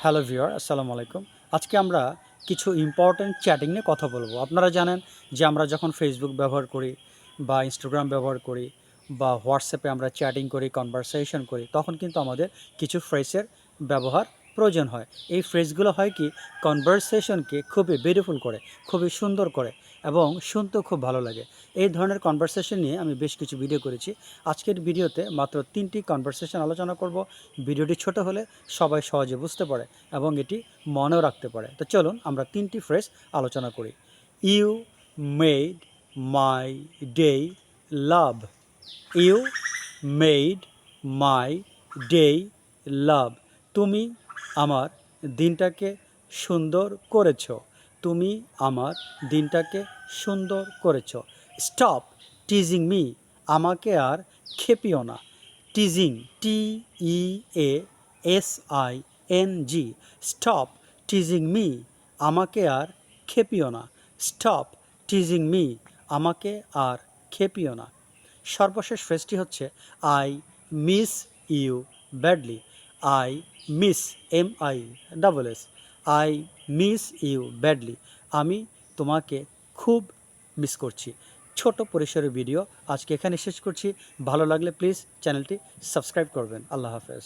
Hello viewer, আসসালামু আলাইকুম। আজকে আমরা কিছু ইম্পর্ট্যান্ট চ্যাটিং নিয়ে কথা বলবো। আপনারা জানেন যে আমরা যখন ফেসবুক ব্যবহার করি বা ইনস্টাগ্রাম ব্যবহার করি বা হোয়াটসঅ্যাপে আমরা চ্যাটিং করি, কনভারসেশন করি, তখন কিন্তু আমাদের কিছু ফ্রেজের ব্যবহার প্রয়োজন হয়। এই ফ্রেজগুলো হয় কি কনভারসেশনকে খুবই বিউটিফুল করে, খুবই সুন্দর করে এবং শুনতেও খুব ভালো লাগে। এই ধরনের কনভারসেশন নিয়ে আমি বেশ কিছু ভিডিও করেছি। আজকের ভিডিওতে মাত্র 3টি কনভারসেশন আলোচনা করব। ভিডিওটি ছোট হলে সবাই সহজে বুঝতে পারে এবং এটি মনেও রাখতে পারে। তো চলুন আমরা 3টি ফ্রেজ আলোচনা করি। You made my day love. You made my day love. তুমি আমার দিনটাকে সুন্দর করেছ। তুমি আমার দিনটাকে সুন্দর করেছ। Stop teasing me. আমাকে আর খেপিও না। Teasing, TEASING। Stop teasing me. আমাকে আর খেপিও না। Stop teasing me. আমাকে আর খেপিও না। সর্বশেষ ফ্রেজটি হচ্ছে I miss you badly. I miss, MISS, I miss you badly. আমি তোমাকে খুব মিস করছি। ছোট পরিসরের ভিডিও আজকে এখানে শেষ করছি। ভালো লাগলে প্লিজ চ্যানেলটি সাবস্ক্রাইব করবেন। আল্লাহ হাফেজ।